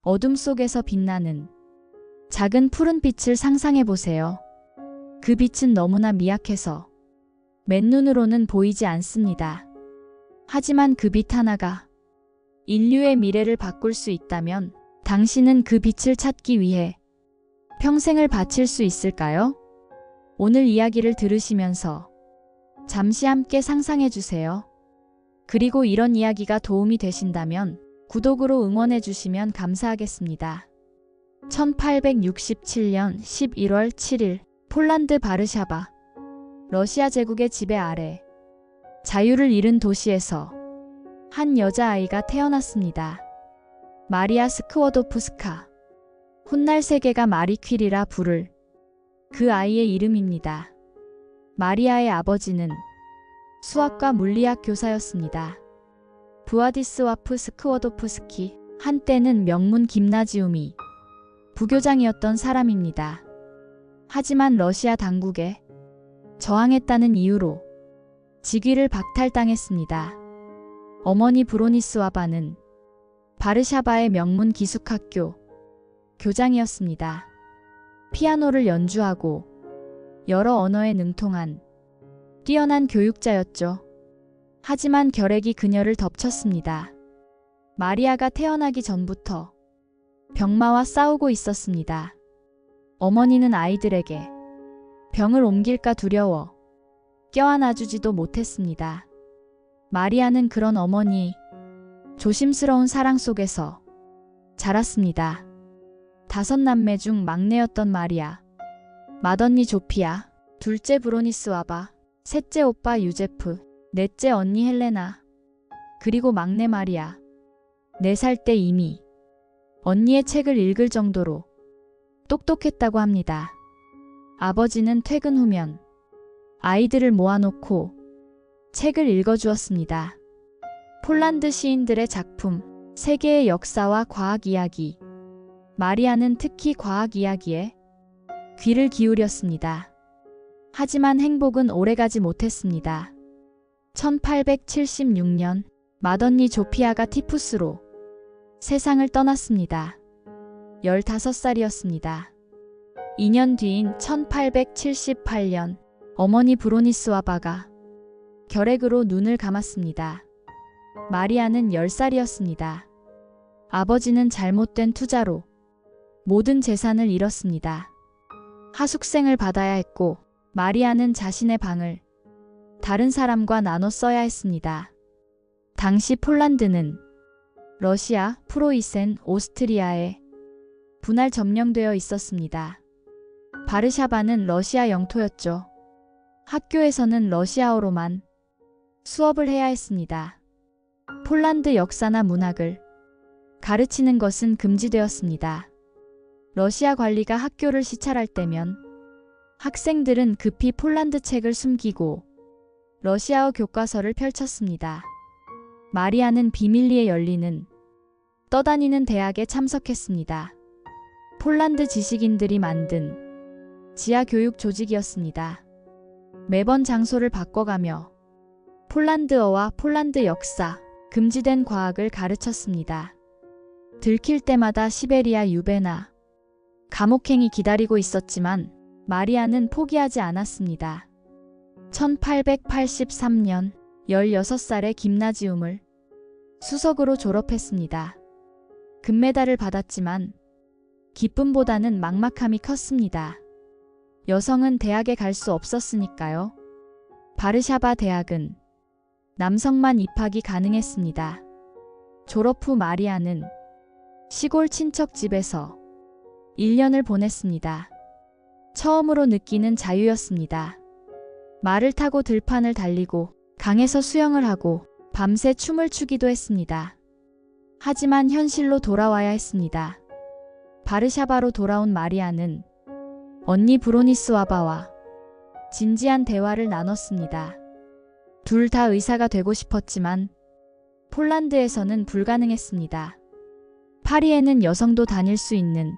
어둠 속에서 빛나는 작은 푸른 빛을 상상해 보세요. 그 빛은 너무나 미약해서 맨눈으로는 보이지 않습니다. 하지만 그 빛 하나가 인류의 미래를 바꿀 수 있다면 당신은 그 빛을 찾기 위해 평생을 바칠 수 있을까요? 오늘 이야기를 들으시면서 잠시 함께 상상해 주세요. 그리고 이런 이야기가 도움이 되신다면 구독으로 응원해 주시면 감사하겠습니다. 1867년 11월 7일 폴란드 바르샤바 러시아 제국의 지배 아래 자유를 잃은 도시에서 한 여자아이가 태어났습니다. 마리아 스크워도프스카. 훗날 세계가 마리 퀴리라 부를 그 아이의 이름입니다. 마리아의 아버지는 수학과 물리학 교사였습니다. 부아디스와프 스크워도프스키, 한때는 명문 김나지움이 부교장이었던 사람입니다. 하지만 러시아 당국에 저항했다는 이유로 직위를 박탈당했습니다. 어머니 브로니스와바는 바르샤바의 명문 기숙학교 교장이었습니다. 피아노를 연주하고 여러 언어에 능통한 뛰어난 교육자였죠. 하지만 결핵이 그녀를 덮쳤습니다. 마리아가 태어나기 전부터 병마와 싸우고 있었습니다. 어머니는 아이들에게 병을 옮길까 두려워 껴안아주지도 못했습니다. 마리아는 그런 어머니의 조심스러운 사랑 속에서 자랐습니다. 5남매 중 막내였던 마리아, 맏언니 조피아, 둘째 브로니스와바, 셋째 오빠 유제프, 넷째 언니 헬레나, 그리고 막내 마리아. 4살 때 이미 언니의 책을 읽을 정도로 똑똑했다고 합니다. 아버지는 퇴근 후면 아이들을 모아놓고 책을 읽어주었습니다. 폴란드 시인들의 작품, 세계의 역사와 과학 이야기. 마리아는 특히 과학 이야기에 귀를 기울였습니다. 하지만 행복은 오래가지 못했습니다. 1876년 맏언니 조피아가 티푸스로 세상을 떠났습니다. 15살이었습니다. 2년 뒤인 1878년 어머니 브로니스와바가 결핵으로 눈을 감았습니다. 마리아는 10살이었습니다. 아버지는 잘못된 투자로 모든 재산을 잃었습니다. 하숙생을 받아야 했고 마리아는 자신의 방을 다른 사람과 나눠 써야 했습니다. 당시 폴란드는 러시아, 프로이센, 오스트리아에 분할 점령되어 있었습니다. 바르샤바는 러시아 영토였죠. 학교에서는 러시아어로만 수업을 해야 했습니다. 폴란드 역사나 문학을 가르치는 것은 금지되었습니다. 러시아 관리가 학교를 시찰할 때면 학생들은 급히 폴란드 책을 숨기고 러시아어 교과서를 펼쳤습니다. 마리아는 비밀리에 열리는 떠다니는 대학에 참석했습니다. 폴란드 지식인들이 만든 지하 교육 조직이었습니다. 매번 장소를 바꿔가며 폴란드어와 폴란드 역사, 금지된 과학을 가르쳤습니다. 들킬 때마다 시베리아 유배나 감옥행이 기다리고 있었지만 마리아는 포기하지 않았습니다. 1883년 16살에 김나지움을 수석으로 졸업했습니다. 금메달을 받았지만 기쁨보다는 막막함이 컸습니다. 여성은 대학에 갈 수 없었으니까요. 바르샤바 대학은 남성만 입학이 가능했습니다. 졸업 후 마리아는 시골 친척 집에서 1년을 보냈습니다. 처음으로 느끼는 자유였습니다. 말을 타고 들판을 달리고 강에서 수영을 하고 밤새 춤을 추기도 했습니다. 하지만 현실로 돌아와야 했습니다. 바르샤바로 돌아온 마리아는 언니 브로니스와바와 진지한 대화를 나눴습니다. 둘 다 의사가 되고 싶었지만 폴란드에서는 불가능했습니다. 파리에는 여성도 다닐 수 있는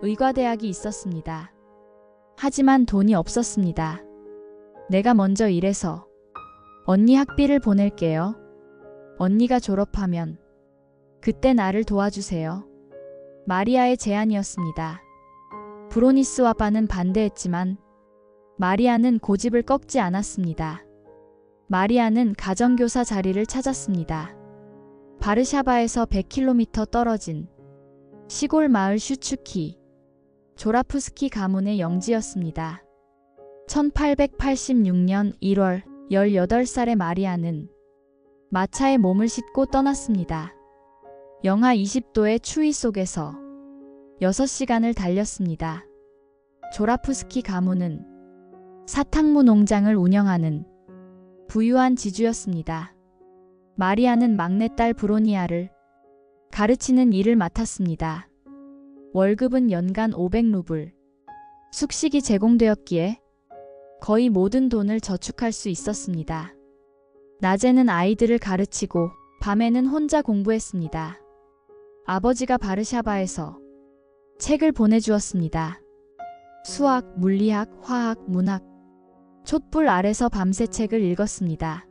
의과대학이 있었습니다. 하지만 돈이 없었습니다. 내가 먼저 일해서 언니 학비를 보낼게요. 언니가 졸업하면 그때 나를 도와주세요. 마리아의 제안이었습니다. 브로니스와 바는 반대했지만 마리아는 고집을 꺾지 않았습니다. 마리아는 가정교사 자리를 찾았습니다. 바르샤바에서 100km 떨어진 시골 마을 슈추키 조라프스키 가문의 영지였습니다. 1886년 1월 18살의 마리아는 마차에 몸을 싣고 떠났습니다. 영하 20도의 추위 속에서 6시간을 달렸습니다. 조라프스키 가문은 사탕무 농장을 운영하는 부유한 지주였습니다. 마리아는 막내딸 브로니아를 가르치는 일을 맡았습니다. 월급은 연간 500루블. 숙식이 제공되었기에 거의 모든 돈을 저축할 수 있었습니다. 낮에는 아이들을 가르치고 밤에는 혼자 공부했습니다. 아버지가 바르샤바에서 책을 보내주었습니다. 수학, 물리학, 화학, 문학. 촛불 아래서 밤새 책을 읽었습니다.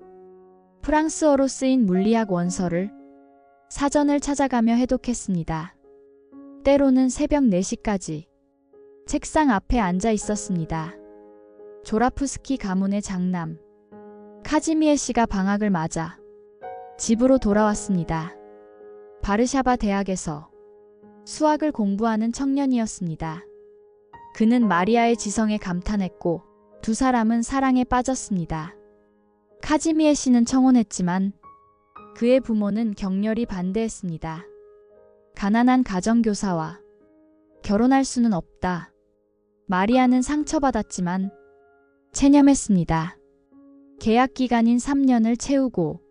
프랑스어로 쓰인 물리학 원서를 사전을 찾아가며 해독했습니다. 때로는 새벽 4시까지 책상 앞에 앉아 있었습니다. 조라프스키 가문의 장남 카지미에 씨가 방학을 맞아 집으로 돌아왔습니다. 바르샤바 대학에서 수학을 공부하는 청년이었습니다. 그는 마리아의 지성에 감탄했고 두 사람은 사랑에 빠졌습니다. 카지미에 씨는 청혼했지만 그의 부모는 격렬히 반대했습니다. 가난한 가정교사와 결혼할 수는 없다. 마리아는 상처받았지만 체념했습니다. 계약 기간인 3년을 채우고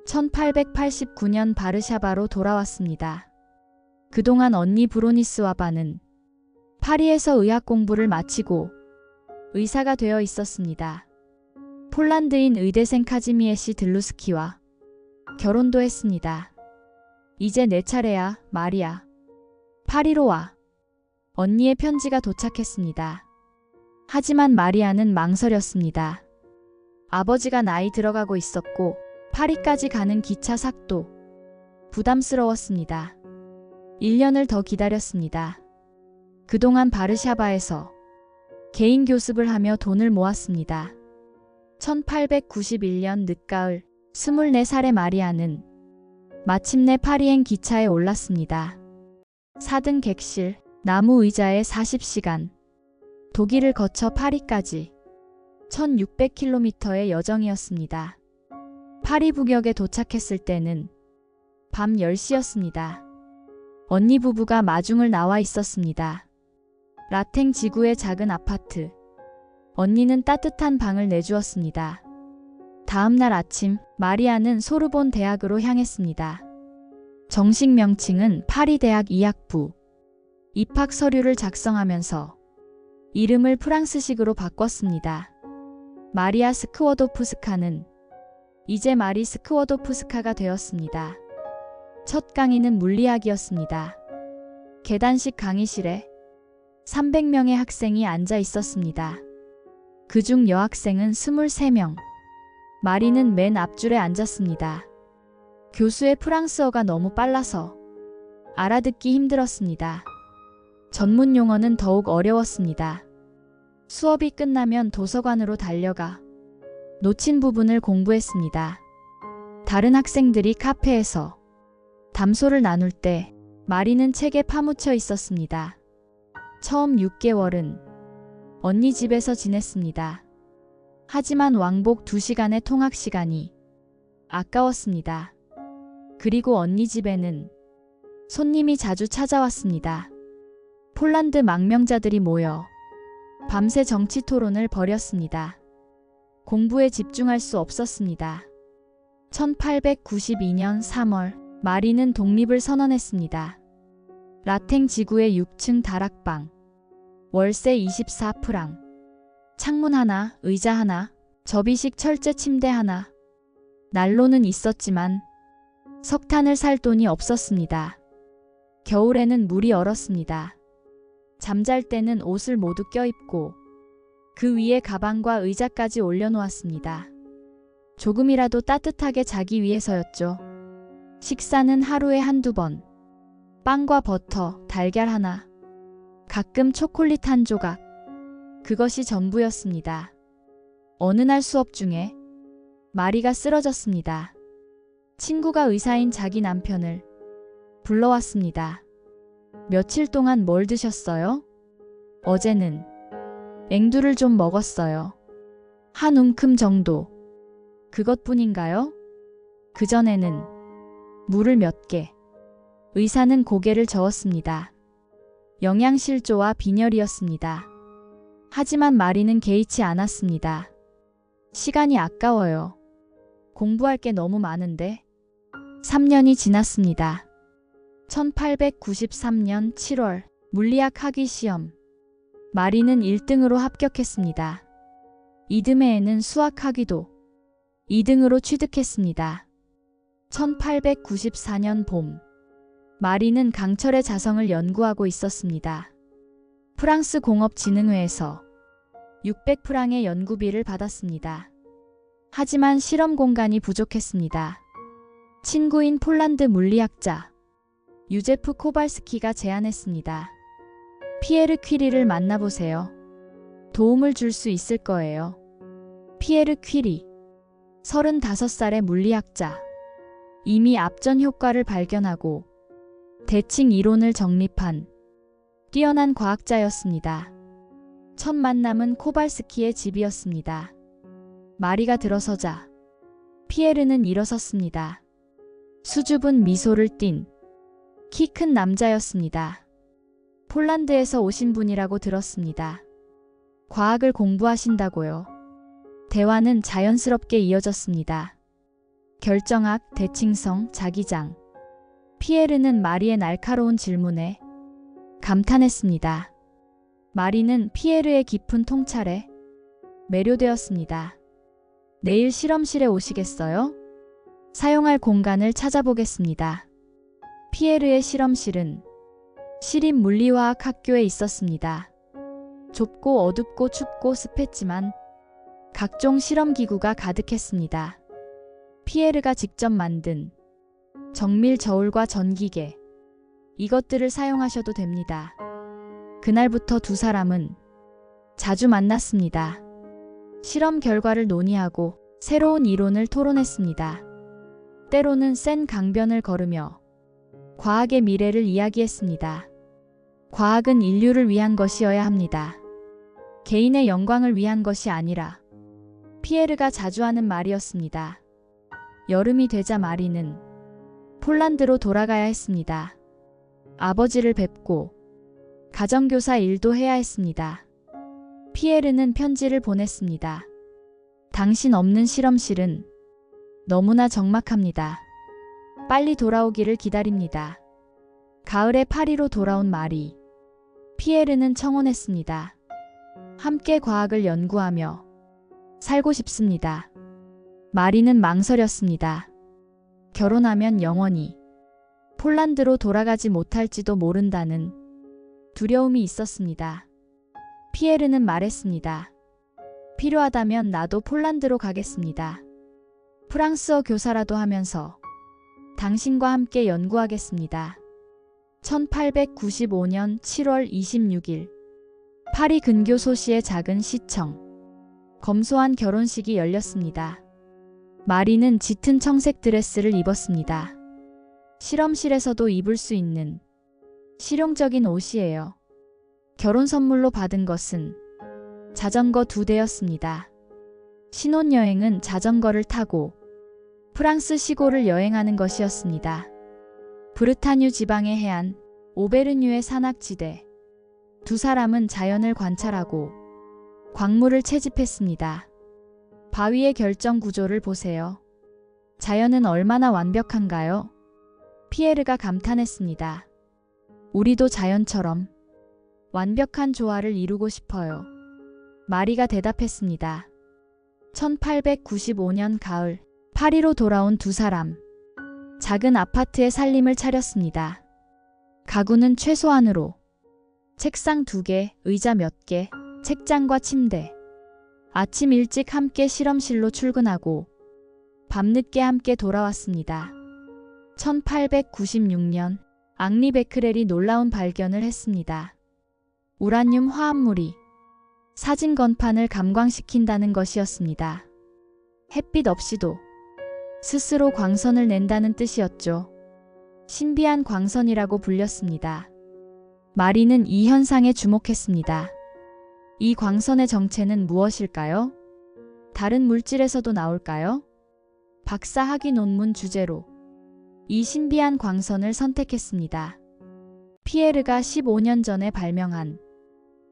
1889년 바르샤바로 돌아왔습니다. 그동안 언니 브로니스와 바는 파리에서 의학 공부를 마치고 의사가 되어 있었습니다. 폴란드인 의대생 카지미에 씨 들루스키와 결혼도 했습니다. 이제 내 차례야, 마리아. 파리로 와. 언니의 편지가 도착했습니다. 하지만 마리아는 망설였습니다. 아버지가 나이 들어가고 있었고 파리까지 가는 기차 삭도 부담스러웠습니다. 1년을 더 기다렸습니다. 그동안 바르샤바에서 개인 교습을 하며 돈을 모았습니다. 1891년 늦가을 24살의 마리아는 마침내 파리행 기차에 올랐습니다. 4등 객실, 나무 의자에 40시간, 독일을 거쳐 파리까지 1600km의 여정이었습니다. 파리 북역에 도착했을 때는 밤 10시였습니다. 언니 부부가 마중을 나와 있었습니다. 라탱 지구의 작은 아파트. 언니는 따뜻한 방을 내주었습니다. 다음 날 아침, 마리아는 소르본 대학으로 향했습니다. 정식 명칭은 파리대학 이학부. 입학 서류를 작성하면서 이름을 프랑스식으로 바꿨습니다. 마리아 스크워도프스카는 이제 마리 스크워도프스카가 되었습니다. 첫 강의는 물리학이었습니다. 계단식 강의실에 300명의 학생이 앉아 있었습니다. 그중 여학생은 23명. 마리는 맨 앞줄에 앉았습니다. 교수의 프랑스어가 너무 빨라서 알아듣기 힘들었습니다. 전문 용어는 더욱 어려웠습니다. 수업이 끝나면 도서관으로 달려가 놓친 부분을 공부했습니다. 다른 학생들이 카페에서 담소를 나눌 때 마리는 책에 파묻혀 있었습니다. 처음 6개월은 언니 집에서 지냈습니다. 하지만 왕복 2시간의 통학 시간이 아까웠습니다. 그리고 언니 집에는 손님이 자주 찾아왔습니다. 폴란드 망명자들이 모여 밤새 정치 토론을 벌였습니다. 공부에 집중할 수 없었습니다. 1892년 3월 마리는 독립을 선언했습니다. 라탱 지구의 6층 다락방. 월세 24프랑. 창문 하나, 의자 하나, 접이식 철제 침대 하나. 난로는 있었지만 석탄을 살 돈이 없었습니다. 겨울에는 물이 얼었습니다. 잠잘 때는 옷을 모두 껴입고 그 위에 가방과 의자까지 올려놓았습니다. 조금이라도 따뜻하게 자기 위해서였죠. 식사는 하루에 한두 번. 빵과 버터, 달걀 하나, 가끔 초콜릿 한 조각. 그것이 전부였습니다. 어느 날 수업 중에 마리가 쓰러졌습니다. 친구가 의사인 자기 남편을 불러왔습니다. 며칠 동안 뭘 드셨어요? 어제는 앵두를 좀 먹었어요. 한 움큼 정도. 그것뿐인가요? 그전에는 물을 몇 개. 의사는 고개를 저었습니다. 영양실조와 빈혈이었습니다. 하지만 마리는 개의치 않았습니다. 시간이 아까워요. 공부할 게 너무 많은데. 3년이 지났습니다. 1893년 7월 물리학 학위 시험. 마리는 1등으로 합격했습니다. 이듬해에는 수학 학위도 2등으로 취득했습니다. 1894년 봄. 마리는 강철의 자성을 연구하고 있었습니다. 프랑스 공업진흥회에서 600프랑의 연구비를 받았습니다. 하지만 실험 공간이 부족했습니다. 친구인 폴란드 물리학자 유제프 코발스키가 제안했습니다. 피에르 퀴리를 만나보세요. 도움을 줄 수 있을 거예요. 피에르 퀴리, 35살의 물리학자. 이미 앞전 효과를 발견하고 대칭 이론을 정립한 뛰어난 과학자였습니다. 첫 만남은 코발스키의 집이었습니다. 마리가 들어서자 피에르는 일어섰습니다. 수줍은 미소를 띤 키 큰 남자였습니다. 폴란드에서 오신 분이라고 들었습니다. 과학을 공부하신다고요. 대화는 자연스럽게 이어졌습니다. 결정학, 대칭성, 자기장. 피에르는 마리의 날카로운 질문에 감탄했습니다. 마리는 피에르의 깊은 통찰에 매료되었습니다. 내일 실험실에 오시겠어요? 사용할 공간을 찾아보겠습니다. 피에르의 실험실은 시립물리화학 학교에 있었습니다. 좁고 어둡고 춥고 습했지만 각종 실험기구가 가득했습니다. 피에르가 직접 만든 정밀 저울과 전기계, 이것들을 사용하셔도 됩니다. 그날부터 두 사람은 자주 만났습니다. 실험 결과를 논의하고 새로운 이론을 토론했습니다. 때로는 센 강변을 걸으며 과학의 미래를 이야기했습니다. 과학은 인류를 위한 것이어야 합니다. 개인의 영광을 위한 것이 아니라. 피에르가 자주 하는 말이었습니다. 여름이 되자 마리는 폴란드로 돌아가야 했습니다. 아버지를 뵙고 가정교사 일도 해야 했습니다. 피에르는 편지를 보냈습니다. 당신 없는 실험실은 너무나 적막합니다. 빨리 돌아오기를 기다립니다. 가을에 파리로 돌아온 마리. 피에르는 청혼했습니다. 함께 과학을 연구하며 살고 싶습니다. 마리는 망설였습니다. 결혼하면 영원히 폴란드로 돌아가지 못할지도 모른다는 두려움이 있었습니다. 피에르는 말했습니다. 필요하다면 나도 폴란드로 가겠습니다. 프랑스어 교사라도 하면서 당신과 함께 연구하겠습니다. 1895년 7월 26일 파리 근교 소시의 작은 시청. 검소한 결혼식이 열렸습니다. 마리는 짙은 청색 드레스를 입었습니다. 실험실에서도 입을 수 있는 실용적인 옷이에요. 결혼 선물로 받은 것은 자전거 2대였습니다. 신혼여행은 자전거를 타고 프랑스 시골을 여행하는 것이었습니다. 브르타뉴 지방의 해안, 오베르뉴의 산악지대. 두 사람은 자연을 관찰하고 광물을 채집했습니다. 바위의 결정 구조를 보세요. 자연은 얼마나 완벽한가요? 피에르가 감탄했습니다. 우리도 자연처럼 완벽한 조화를 이루고 싶어요. 마리가 대답했습니다. 1895년 가을, 파리로 돌아온 두 사람. 작은 아파트에 살림을 차렸습니다. 가구는 최소한으로 책상 2개, 의자 몇 개, 책장과 침대. 아침 일찍 함께 실험실로 출근하고 밤늦게 함께 돌아왔습니다. 1896년 앙리 베크렐이 놀라운 발견을 했습니다. 우라늄 화합물이 사진 건판을 감광시킨다는 것이었습니다. 햇빛 없이도 스스로 광선을 낸다는 뜻이었죠. 신비한 광선이라고 불렸습니다. 마리는 이 현상에 주목했습니다. 이 광선의 정체는 무엇일까요? 다른 물질에서도 나올까요? 박사 학위 논문 주제로 이 신비한 광선을 선택했습니다. 피에르가 15년 전에 발명한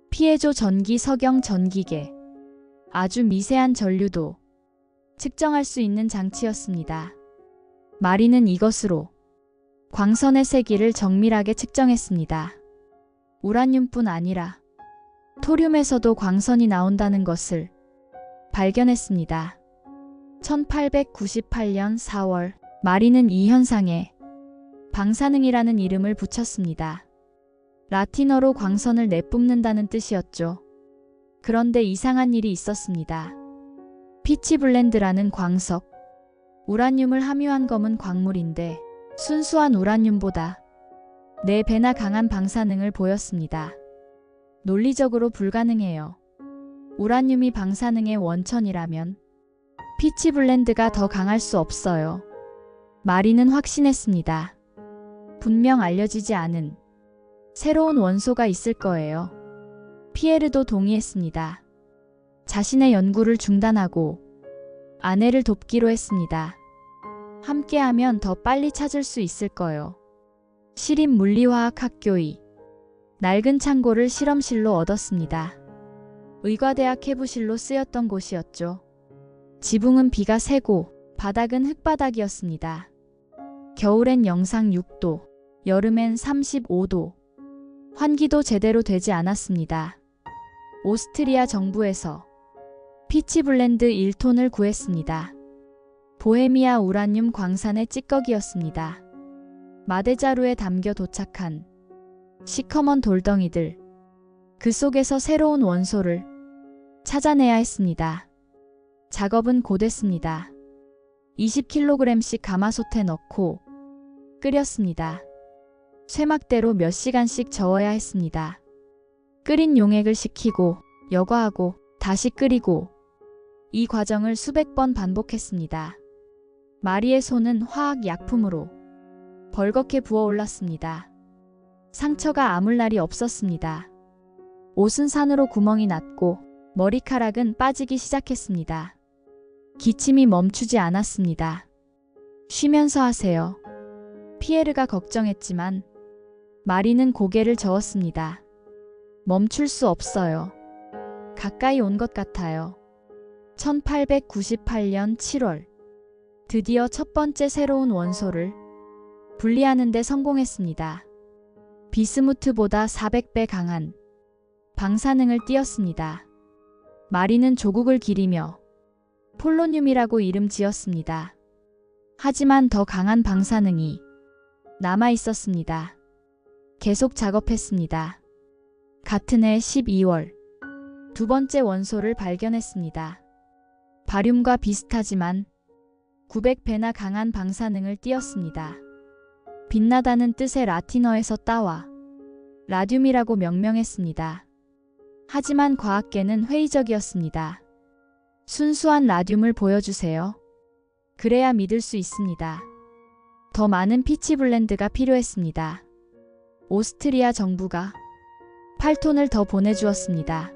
피에조 전기 석영 전기계. 아주 미세한 전류도 측정할 수 있는 장치였습니다. 마리는 이것으로 광선의 세기를 정밀하게 측정했습니다. 우라늄뿐 아니라 토륨에서도 광선이 나온다는 것을 발견했습니다. 1898년 4월, 마리는 이 현상에 방사능이라는 이름을 붙였습니다. 라틴어로 광선을 내뿜는다는 뜻이었죠. 그런데 이상한 일이 있었습니다. 피치블렌드라는 광석, 우라늄을 함유한 검은 광물인데 순수한 우라늄보다 4배나 강한 방사능을 보였습니다. 논리적으로 불가능해요. 우라늄이 방사능의 원천이라면 피치블렌드가 더 강할 수 없어요. 마리는 확신했습니다. 분명 알려지지 않은 새로운 원소가 있을 거예요. 피에르도 동의했습니다. 자신의 연구를 중단하고 아내를 돕기로 했습니다. 함께하면 더 빨리 찾을 수 있을 거요. 시립물리화학 학교의 낡은 창고를 실험실로 얻었습니다. 의과대학 해부실로 쓰였던 곳이었죠. 지붕은 비가 새고 바닥은 흙바닥이었습니다. 겨울엔 영상 6도, 여름엔 35도. 환기도 제대로 되지 않았습니다. 오스트리아 정부에서 피치블렌드 1톤을 구했습니다. 보헤미아 우라늄 광산의 찌꺼기였습니다. 마대자루에 담겨 도착한 시커먼 돌덩이들. 그 속에서 새로운 원소를 찾아내야 했습니다. 작업은 고됐습니다. 20kg씩 가마솥에 넣고 끓였습니다. 쇠막대로 몇 시간씩 저어야 했습니다. 끓인 용액을 식히고 여과하고 다시 끓이고 이 과정을 수백 번 반복했습니다. 마리의 손은 화학 약품으로 벌겋게 부어올랐습니다. 상처가 아물 날이 없었습니다. 옷은 산으로 구멍이 났고 머리카락은 빠지기 시작했습니다. 기침이 멈추지 않았습니다. 쉬면서 하세요. 피에르가 걱정했지만 마리는 고개를 저었습니다. 멈출 수 없어요. 가까이 온 것 같아요. 1898년 7월, 드디어 첫 번째 새로운 원소를 분리하는 데 성공했습니다. 비스무트보다 400배 강한 방사능을 띄었습니다. 마리는 조국을 기리며 폴로늄이라고 이름 지었습니다. 하지만 더 강한 방사능이 남아 있었습니다. 계속 작업했습니다. 같은 해 12월, 두 번째 원소를 발견했습니다. 바륨과 비슷하지만 900배나 강한 방사능을 띄었습니다. 빛나다는 뜻의 라틴어에서 따와 라듐이라고 명명했습니다. 하지만 과학계는 회의적이었습니다. 순수한 라듐을 보여주세요. 그래야 믿을 수 있습니다. 더 많은 피치블렌드가 필요했습니다. 오스트리아 정부가 8톤을 더 보내주었습니다.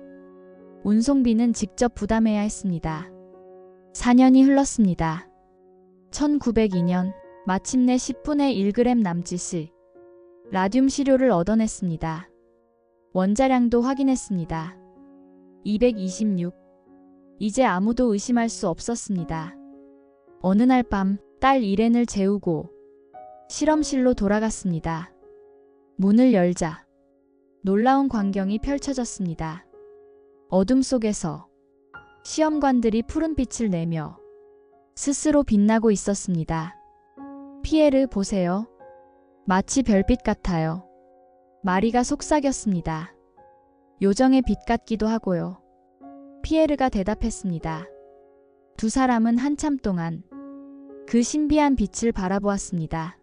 운송비는 직접 부담해야 했습니다. 4년이 흘렀습니다. 1902년 마침내 10분의 1g 남짓의 라듐 시료를 얻어냈습니다. 원자량도 확인했습니다. 226. 이제 아무도 의심할 수 없었습니다. 어느 날 밤 딸 이렌을 재우고 실험실로 돌아갔습니다. 문을 열자 놀라운 광경이 펼쳐졌습니다. 어둠 속에서 시험관들이 푸른 빛을 내며 스스로 빛나고 있었습니다. 피에르 보세요. 마치 별빛 같아요. 마리가 속삭였습니다. 요정의 빛 같기도 하고요. 피에르가 대답했습니다. 두 사람은 한참 동안 그 신비한 빛을 바라보았습니다.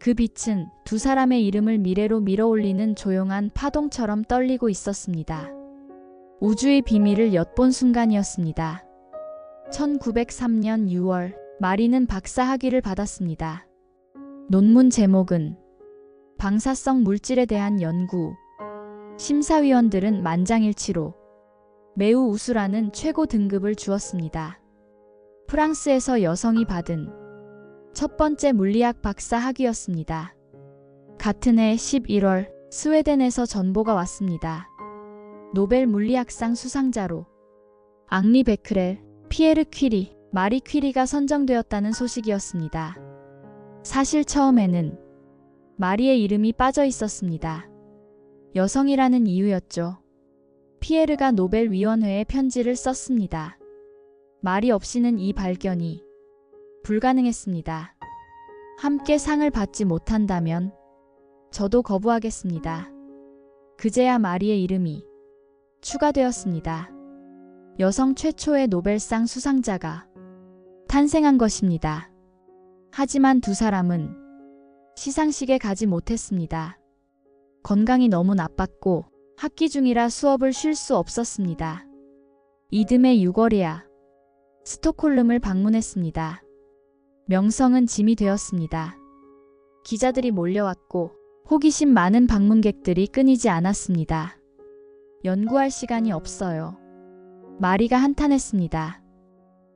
그 빛은 두 사람의 이름을 미래로 밀어올리는 조용한 파동처럼 떨리고 있었습니다. 우주의 비밀을 엿본 순간이었습니다. 1903년 6월, 마리는 박사 학위를 받았습니다. 논문 제목은 방사성 물질에 대한 연구. 심사위원들은 만장일치로 매우 우수라는 최고 등급을 주었습니다. 프랑스에서 여성이 받은 첫 번째 물리학 박사 학위였습니다. 같은 해 11월, 스웨덴에서 전보가 왔습니다. 노벨 물리학상 수상자로 앙리 베크렐, 피에르 퀴리, 마리 퀴리가 선정되었다는 소식이었습니다. 사실 처음에는 마리의 이름이 빠져 있었습니다. 여성이라는 이유였죠. 피에르가 노벨위원회에 편지를 썼습니다. 마리 없이는 이 발견이 불가능했습니다. 함께 상을 받지 못한다면 저도 거부하겠습니다. 그제야 마리의 이름이 추가되었습니다. 여성 최초의 노벨상 수상자가 탄생한 것입니다. 하지만 두 사람은 시상식에 가지 못했습니다. 건강이 너무 나빴고 학기 중이라 수업을 쉴 수 없었습니다. 이듬해 6월에야 스톡홀름을 방문했습니다. 명성은 짐이 되었습니다. 기자들이 몰려왔고 호기심 많은 방문객들이 끊이지 않았습니다. 연구할 시간이 없어요. 마리가 한탄했습니다.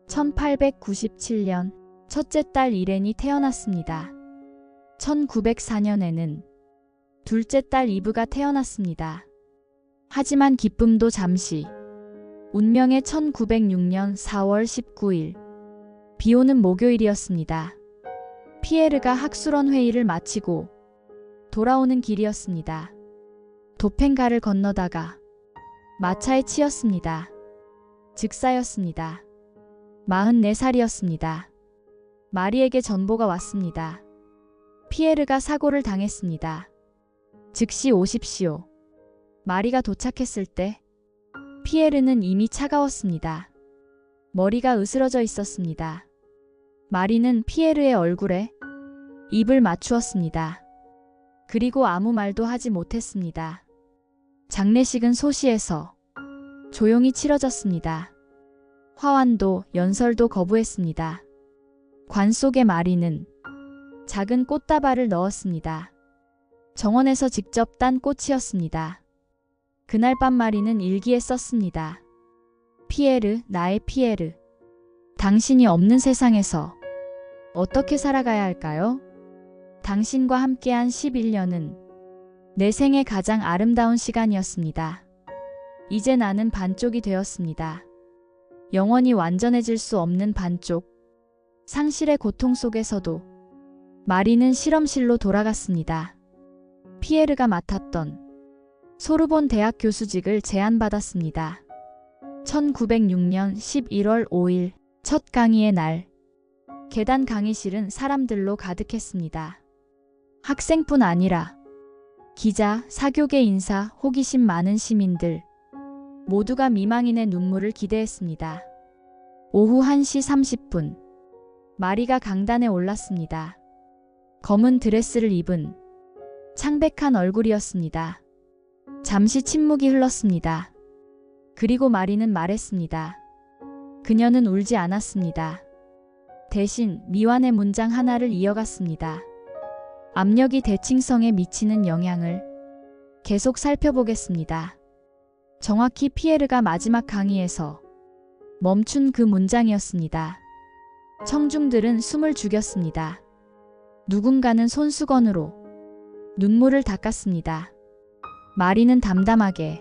1897년 첫째 딸 이렌이 태어났습니다. 1904년에는 둘째 딸 이브가 태어났습니다. 하지만 기쁨도 잠시. 운명의 1906년 4월 19일. 비오는 목요일이었습니다. 피에르가 학술원 회의를 마치고 돌아오는 길이었습니다. 도펜가를 건너다가 마차에 치였습니다. 즉사였습니다. 44살이었습니다. 마리에게 전보가 왔습니다. 피에르가 사고를 당했습니다. 즉시 오십시오. 마리가 도착했을 때 피에르는 이미 차가웠습니다. 머리가 으스러져 있었습니다. 마리는 피에르의 얼굴에 입을 맞추었습니다. 그리고 아무 말도 하지 못했습니다. 장례식은 소시에서 조용히 치러졌습니다. 화환도 연설도 거부했습니다. 관 속에 마리는 작은 꽃다발을 넣었습니다. 정원에서 직접 딴 꽃이었습니다. 그날 밤 마리는 일기에 썼습니다. 피에르, 나의 피에르. 당신이 없는 세상에서 어떻게 살아가야 할까요? 당신과 함께한 11년은 내 생애 가장 아름다운 시간이었습니다. 이제 나는 반쪽이 되었습니다. 영원히 완전해질 수 없는 반쪽. 상실의 고통 속에서도 마리는 실험실로 돌아갔습니다. 피에르가 맡았던 소르본 대학 교수직을 제안받았습니다. 1906년 11월 5일 첫 강의의 날. 계단 강의실은 사람들로 가득했습니다. 학생뿐 아니라 기자, 사교계 인사, 호기심 많은 시민들 모두가 미망인의 눈물을 기대했습니다. 오후 1시 30분 마리가 강단에 올랐습니다. 검은 드레스를 입은 창백한 얼굴이었습니다. 잠시 침묵이 흘렀습니다. 그리고 마리는 말했습니다. 그녀는 울지 않았습니다. 대신 미완의 문장 하나를 이어갔습니다. 압력이 대칭성에 미치는 영향을 계속 살펴보겠습니다. 정확히 피에르가 마지막 강의에서 멈춘 그 문장이었습니다. 청중들은 숨을 죽였습니다. 누군가는 손수건으로 눈물을 닦았습니다. 마리는 담담하게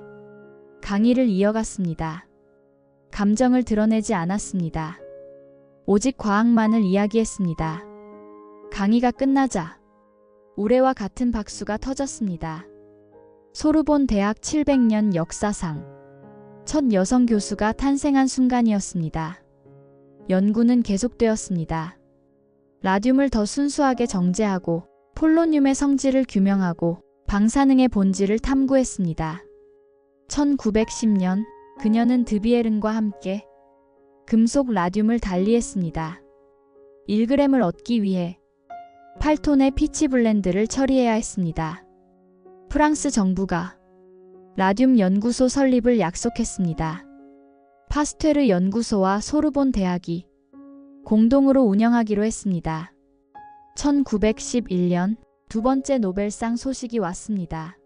강의를 이어갔습니다. 감정을 드러내지 않았습니다. 오직 과학만을 이야기했습니다. 강의가 끝나자 우레와 같은 박수가 터졌습니다. 소르본 대학 700년 역사상 첫 여성 교수가 탄생한 순간이었습니다. 연구는 계속되었습니다. 라듐을 더 순수하게 정제하고 폴로늄의 성질을 규명하고 방사능의 본질을 탐구했습니다. 1910년 그녀는 드비에른과 함께 금속 라듐을 달리했습니다. 1g을 얻기 위해 8톤의 피치 블렌드를 처리해야 했습니다. 프랑스 정부가 라듐 연구소 설립을 약속했습니다. 파스테르 연구소와 소르본 대학이 공동으로 운영하기로 했습니다. 1911년 두 번째 노벨상 소식이 왔습니다.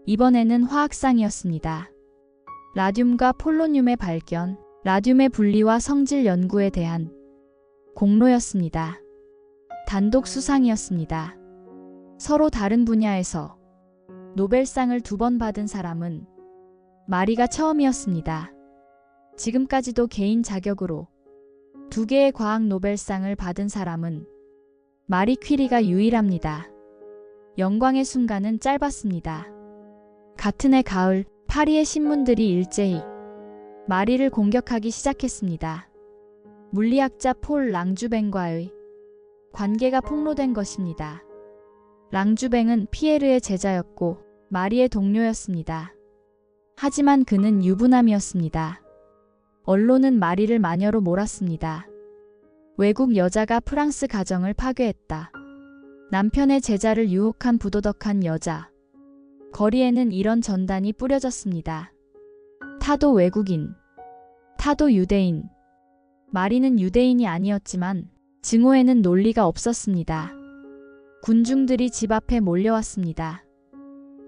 이번에는 화학상이었습니다. 라듐과 폴로늄의 발견, 라듐의 분리와 성질 연구에 대한 공로였습니다. 단독 수상이었습니다. 서로 다른 분야에서 노벨상을 2번 받은 사람은 마리가 처음이었습니다. 지금까지도 개인 자격으로 2개의 과학 노벨상을 받은 사람은 마리 퀴리가 유일합니다. 영광의 순간은 짧았습니다. 같은 해 가을, 파리의 신문들이 일제히 마리를 공격하기 시작했습니다. 물리학자 폴 랑주뱅과의 관계가 폭로된 것입니다. 랑주뱅은 피에르의 제자였고 마리의 동료였습니다. 하지만 그는 유부남이었습니다. 언론은 마리를 마녀로 몰았습니다. 외국 여자가 프랑스 가정을 파괴했다. 남편의 제자를 유혹한 부도덕한 여자. 거리에는 이런 전단이 뿌려졌습니다. 타도 외국인, 타도 유대인. 마리는 유대인이 아니었지만 증오에는 논리가 없었습니다. 군중들이 집 앞에 몰려왔습니다.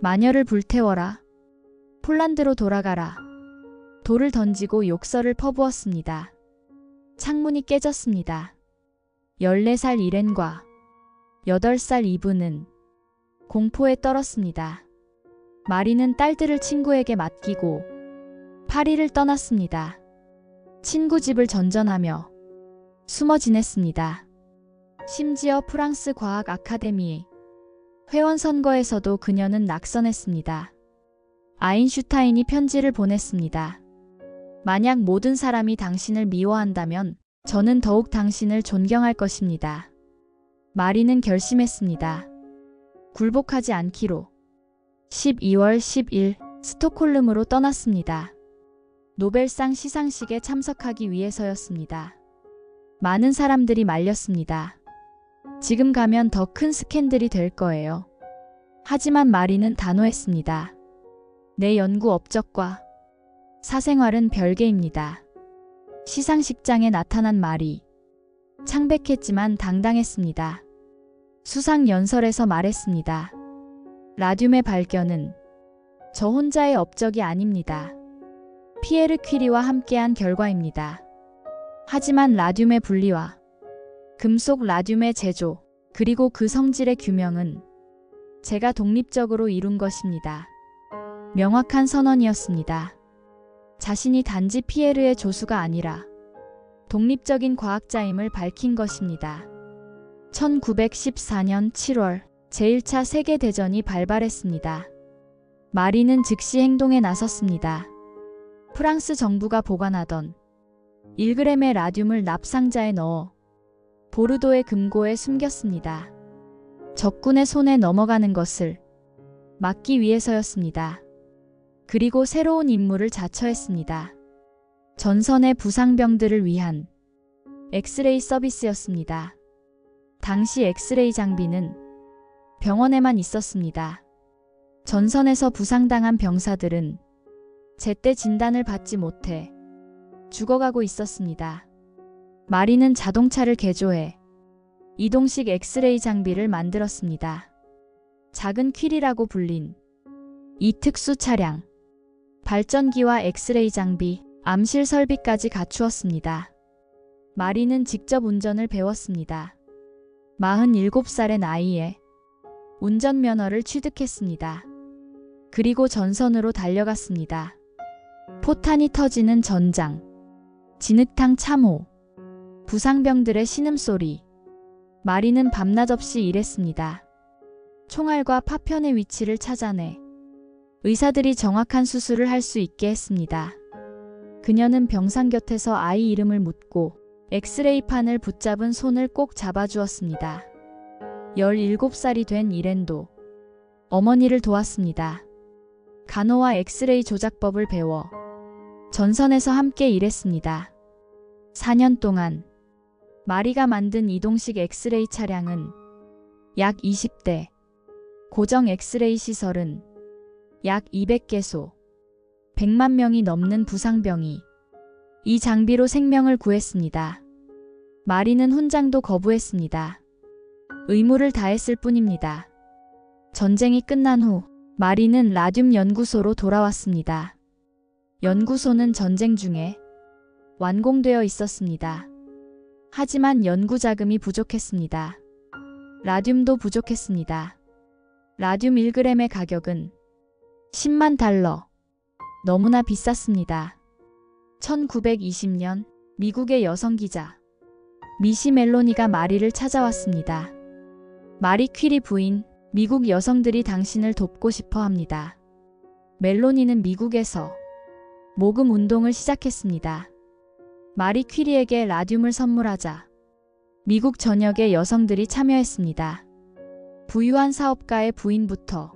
마녀를 불태워라. 폴란드로 돌아가라. 돌을 던지고 욕설을 퍼부었습니다. 창문이 깨졌습니다. 14살 이렌과 8살 이브는 공포에 떨었습니다. 마리는 딸들을 친구에게 맡기고 파리를 떠났습니다. 친구 집을 전전하며 숨어 지냈습니다. 심지어 프랑스 과학 아카데미 회원 선거에서도 그녀는 낙선했습니다. 아인슈타인이 편지를 보냈습니다. 만약 모든 사람이 당신을 미워한다면 저는 더욱 당신을 존경할 것입니다. 마리는 결심했습니다. 굴복하지 않기로. 12월 10일 스톡홀름으로 떠났습니다. 노벨상 시상식에 참석하기 위해서였습니다. 많은 사람들이 말렸습니다. 지금 가면 더 큰 스캔들이 될 거예요. 하지만 마리는 단호했습니다. 내 연구 업적과 사생활은 별개입니다. 시상식장에 나타난 마리. 창백했지만 당당했습니다. 수상 연설에서 말했습니다. 라듐의 발견은 저 혼자의 업적이 아닙니다. 피에르 퀴리와 함께한 결과입니다. 하지만 라듐의 분리와 금속 라듐의 제조, 그리고 그 성질의 규명은 제가 독립적으로 이룬 것입니다. 명확한 선언이었습니다. 자신이 단지 피에르의 조수가 아니라 독립적인 과학자임을 밝힌 것입니다. 1914년 7월 제1차 세계대전이 발발했습니다. 마리는 즉시 행동에 나섰습니다. 프랑스 정부가 보관하던 1g의 라듐을 납상자에 넣어 보르도의 금고에 숨겼습니다. 적군의 손에 넘어가는 것을 막기 위해서였습니다. 그리고 새로운 임무를 자처했습니다. 전선의 부상병들을 위한 엑스레이 서비스였습니다. 당시 엑스레이 장비는 병원에만 있었습니다. 전선에서 부상당한 병사들은 제때 진단을 받지 못해 죽어가고 있었습니다. 마리는 자동차를 개조해 이동식 엑스레이 장비를 만들었습니다. 작은 퀴리라고 불린 이 특수 차량, 발전기와 엑스레이 장비, 암실 설비까지 갖추었습니다. 마리는 직접 운전을 배웠습니다. 47살의 나이에 운전면허를 취득했습니다. 그리고 전선으로 달려갔습니다. 포탄이 터지는 전장, 진흙탕 참호, 부상병들의 신음소리. 마리는 밤낮 없이 일했습니다. 총알과 파편의 위치를 찾아내 의사들이 정확한 수술을 할 수 있게 했습니다. 그녀는 병상 곁에서 아이 이름을 묻고 엑스레이판을 붙잡은 손을 꼭 잡아주었습니다. 17살이 된 이렌도 어머니를 도왔습니다. 간호와 엑스레이 조작법을 배워 전선에서 함께 일했습니다. 4년 동안 마리가 만든 이동식 엑스레이 차량은 약 20대, 고정 엑스레이 시설은 약 200개소, 100만 명이 넘는 부상병이 이 장비로 생명을 구했습니다. 마리는 훈장도 거부했습니다. 의무를 다했을 뿐입니다. 전쟁이 끝난 후 마리는 라듐 연구소로 돌아왔습니다. 연구소는 전쟁 중에 완공되어 있었습니다. 하지만 연구 자금이 부족했습니다. 라듐도 부족했습니다. 라듐 1g의 가격은 10만 달러. 너무나 비쌌습니다. 1920년 미국의 여성 기자 미시 멜로니가 마리를 찾아왔습니다. 마리 퀴리 부인, 미국 여성들이 당신을 돕고 싶어 합니다. 멜로니는 미국에서 모금 운동을 시작했습니다. 마리 퀴리에게 라듐을 선물하자 미국 전역의 여성들이 참여했습니다. 부유한 사업가의 부인부터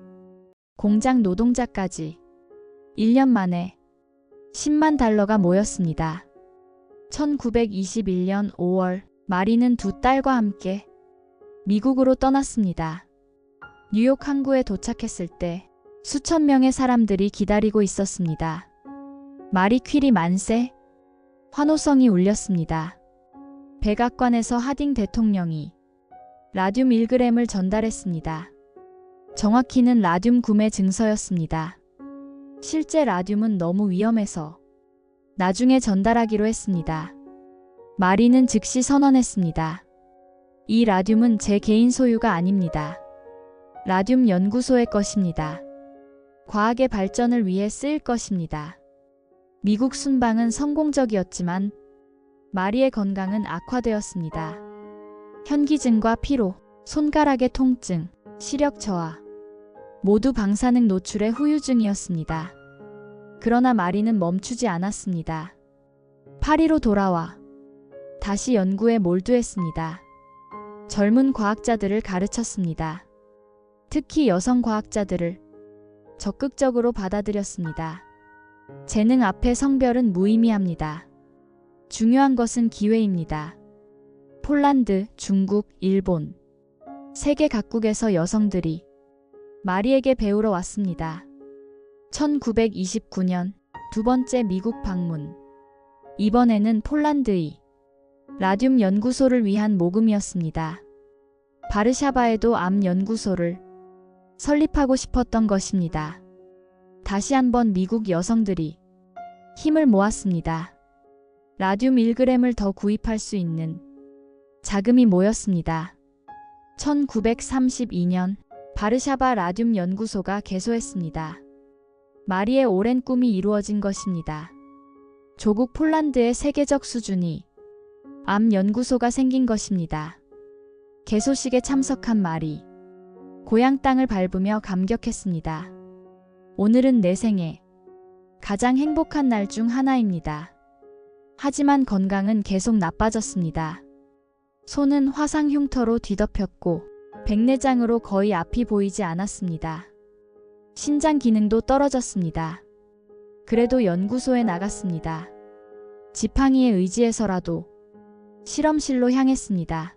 공장 노동자까지 1년 만에 10만 달러가 모였습니다. 1921년 5월 마리는 두 딸과 함께 미국으로 떠났습니다. 뉴욕 항구에 도착했을 때 수천 명의 사람들이 기다리고 있었습니다. 마리 퀴리 만세! 환호성이 울렸습니다. 백악관에서 하딩 대통령이 라듐 1g을 전달했습니다. 정확히는 라듐 구매 증서였습니다. 실제 라듐은 너무 위험해서 나중에 전달하기로 했습니다. 마리는 즉시 선언했습니다. 이 라듐은 제 개인 소유가 아닙니다. 라듐 연구소의 것입니다. 과학의 발전을 위해 쓰일 것입니다. 미국 순방은 성공적이었지만 마리의 건강은 악화되었습니다. 현기증과 피로, 손가락의 통증, 시력 저하, 모두 방사능 노출의 후유증이었습니다. 그러나 마리는 멈추지 않았습니다. 파리로 돌아와 다시 연구에 몰두했습니다. 젊은 과학자들을 가르쳤습니다. 특히 여성 과학자들을 적극적으로 받아들였습니다. 재능 앞에 성별은 무의미합니다. 중요한 것은 기회입니다. 폴란드, 중국, 일본, 세계 각국에서 여성들이 마리에게 배우러 왔습니다. 1929년 두 번째 미국 방문. 이번에는 폴란드의 라듐 연구소를 위한 모금이었습니다. 바르샤바에도 암 연구소를 설립하고 싶었던 것입니다. 다시 한번 미국 여성들이 힘을 모았습니다. 라듐 1g을 더 구입할 수 있는 자금이 모였습니다. 1932년 바르샤바 라듐 연구소가 개소했습니다. 마리의 오랜 꿈이 이루어진 것입니다. 조국 폴란드의 세계적 수준이 암 연구소가 생긴 것입니다. 개소식에 참석한 마리. 고향 땅을 밟으며 감격했습니다. 오늘은 내 생애 가장 행복한 날 중 하나입니다. 하지만 건강은 계속 나빠졌습니다. 손은 화상 흉터로 뒤덮였고 백내장으로 거의 앞이 보이지 않았습니다. 신장 기능도 떨어졌습니다. 그래도 연구소에 나갔습니다. 지팡이에 의지해서라도 실험실로 향했습니다.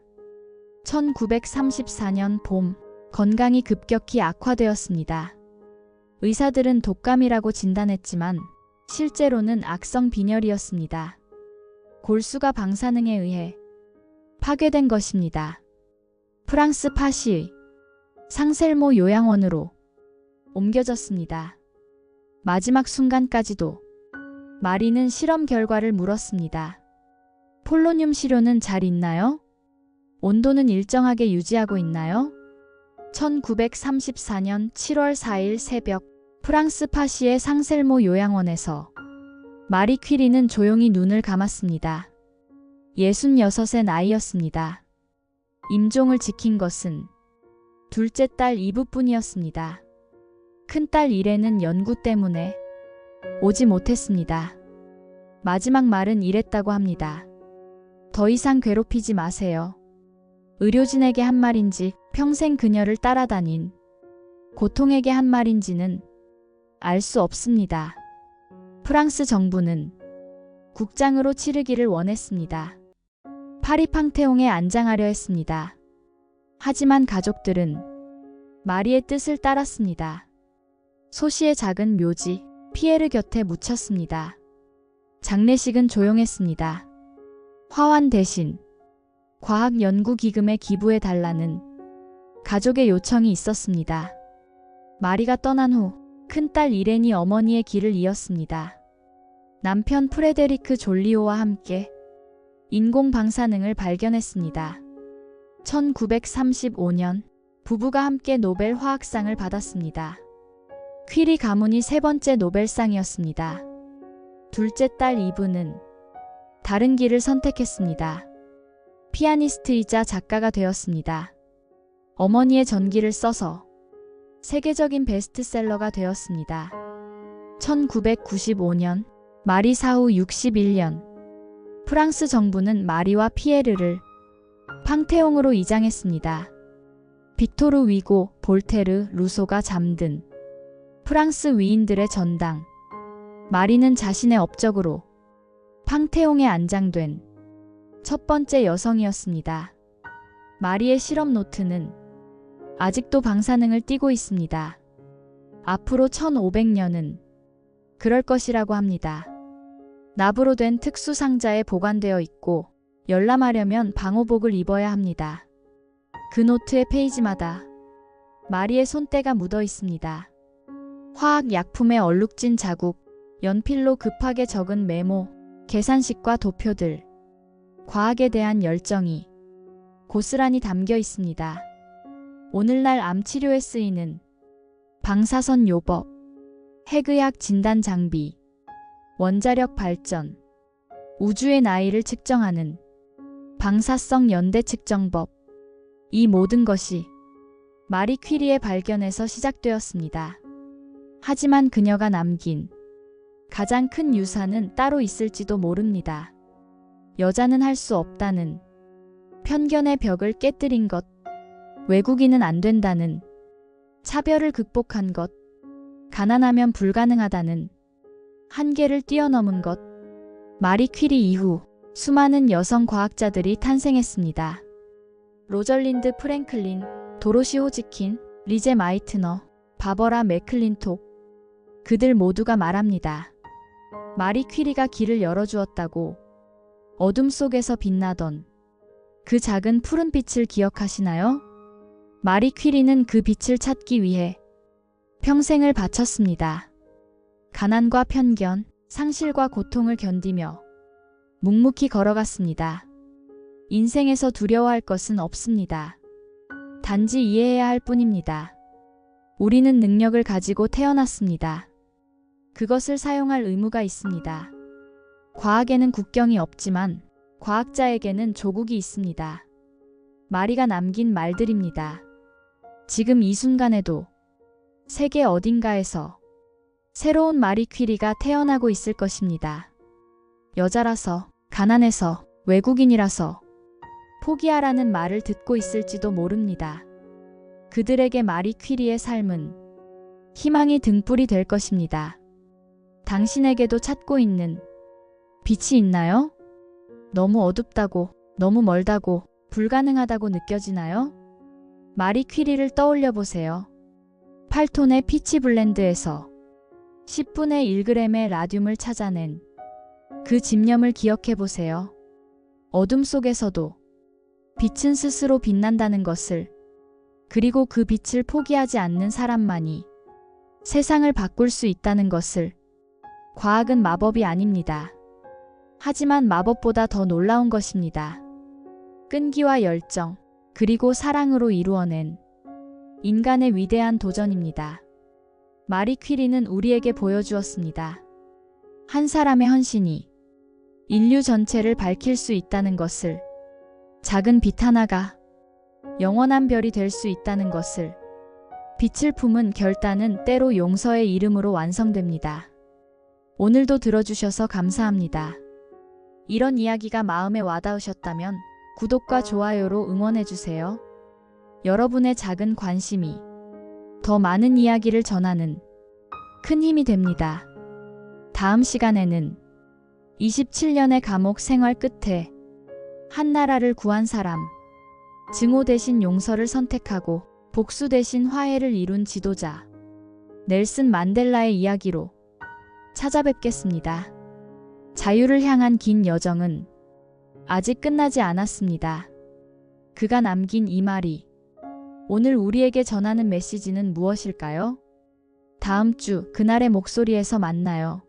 1934년 봄, 건강이 급격히 악화되었습니다. 의사들은 독감이라고 진단했지만 실제로는 악성 빈혈이었습니다. 골수가 방사능에 의해 파괴된 것입니다. 프랑스 파시의 상셀모 요양원으로 옮겨졌습니다. 마지막 순간까지도 마리는 실험 결과를 물었습니다. 폴로늄 시료는 잘 있나요? 온도는 일정하게 유지하고 있나요? 1934년 7월 4일 새벽 프랑스 파시의 상셀모 요양원에서 마리 퀴리는 조용히 눈을 감았습니다. 66의 나이였습니다. 임종을 지킨 것은 둘째 딸 이브뿐이었습니다. 큰딸 이레는 연구 때문에 오지 못했습니다. 마지막 말은 이랬다고 합니다. 더 이상 괴롭히지 마세요. 의료진에게 한 말인지 평생 그녀를 따라다닌 고통에게 한 말인지는 알 수 없습니다. 프랑스 정부는 국장으로 치르기를 원했습니다. 파리 팡테옹에 안장하려 했습니다. 하지만 가족들은 마리의 뜻을 따랐습니다. 소시의 작은 묘지 피에르 곁에 묻혔습니다. 장례식은 조용했습니다. 화환 대신 과학연구기금에 기부해달라는 가족의 요청이 있었습니다. 마리가 떠난 후 큰딸 이렌이 어머니의 길을 이었습니다. 남편 프레데리크 졸리오와 함께 인공 방사능을 발견했습니다. 1935년 부부가 함께 노벨 화학상을 받았습니다. 퀴리 가문이 세 번째 노벨상이었습니다. 둘째 딸 이브는 다른 길을 선택했습니다. 피아니스트이자 작가가 되었습니다. 어머니의 전기를 써서 세계적인 베스트셀러가 되었습니다. 1995년 마리 사후 61년 프랑스 정부는 마리와 피에르를 팡테옹으로 이장했습니다. 빅토르 위고, 볼테르, 루소가 잠든 프랑스 위인들의 전당. 마리는 자신의 업적으로 팡테옹에 안장된 첫 번째 여성이었습니다. 마리의 실험 노트는 아직도 방사능을 띠고 있습니다. 앞으로 1500년은 그럴 것이라고 합니다. 납으로 된 특수 상자에 보관되어 있고 열람하려면 방호복을 입어야 합니다. 그 노트의 페이지마다 마리의 손때가 묻어 있습니다. 화학 약품에 얼룩진 자국, 연필로 급하게 적은 메모, 계산식과 도표들, 과학에 대한 열정이 고스란히 담겨 있습니다. 오늘날 암치료에 쓰이는 방사선 요법, 핵의학 진단 장비, 원자력 발전, 우주의 나이를 측정하는 방사성 연대 측정법, 이 모든 것이 마리 퀴리의 발견에서 시작되었습니다. 하지만 그녀가 남긴 가장 큰 유산은 따로 있을지도 모릅니다. 여자는 할 수 없다는 편견의 벽을 깨뜨린 것, 외국인은 안 된다는 차별을 극복한 것, 가난하면 불가능하다는 한계를 뛰어넘은 것. 마리 퀴리 이후 수많은 여성 과학자들이 탄생했습니다. 로절린드 프랭클린, 도로시 호지킨, 리제 마이트너, 바버라 맥클린톡. 그들 모두가 말합니다. 마리 퀴리가 길을 열어주었다고. 어둠 속에서 빛나던 그 작은 푸른 빛을 기억하시나요? 마리 퀴리는 그 빛을 찾기 위해 평생을 바쳤습니다. 가난과 편견, 상실과 고통을 견디며 묵묵히 걸어갔습니다. 인생에서 두려워할 것은 없습니다. 단지 이해해야 할 뿐입니다. 우리는 능력을 가지고 태어났습니다. 그것을 사용할 의무가 있습니다. 과학에는 국경이 없지만 과학자에게는 조국이 있습니다. 마리가 남긴 말들입니다. 지금 이 순간에도 세계 어딘가에서 새로운 마리 퀴리가 태어나고 있을 것입니다. 여자라서, 가난해서, 외국인이라서 포기하라는 말을 듣고 있을지도 모릅니다. 그들에게 마리 퀴리의 삶은 희망의 등불이 될 것입니다. 당신에게도 찾고 있는 빛이 있나요? 너무 어둡다고, 너무 멀다고, 불가능하다고 느껴지나요? 마리 퀴리를 떠올려 보세요. 8톤의 피치 블렌드에서 10분의 1g의 라듐을 찾아낸 그 집념을 기억해 보세요. 어둠 속에서도 빛은 스스로 빛난다는 것을, 그리고 그 빛을 포기하지 않는 사람만이 세상을 바꿀 수 있다는 것을. 과학은 마법이 아닙니다. 하지만 마법보다 더 놀라운 것입니다. 끈기와 열정, 그리고 사랑으로 이루어낸 인간의 위대한 도전입니다. 마리 퀴리는 우리에게 보여주었습니다. 한 사람의 헌신이 인류 전체를 밝힐 수 있다는 것을, 작은 빛 하나가 영원한 별이 될 수 있다는 것을. 빛을 품은 결단은 때로 용서의 이름으로 완성됩니다. 오늘도 들어주셔서 감사합니다. 이런 이야기가 마음에 와닿으셨다면 구독과 좋아요로 응원해주세요. 여러분의 작은 관심이 더 많은 이야기를 전하는 큰 힘이 됩니다. 다음 시간에는 27년의 감옥 생활 끝에 한 나라를 구한 사람, 증오 대신 용서를 선택하고 복수 대신 화해를 이룬 지도자. 넬슨 만델라의 이야기로 찾아뵙겠습니다. 자유를 향한 긴 여정은 아직 끝나지 않았습니다. 그가 남긴 이 말이 오늘 우리에게 전하는 메시지는 무엇일까요? 다음 주 그날의 목소리에서 만나요.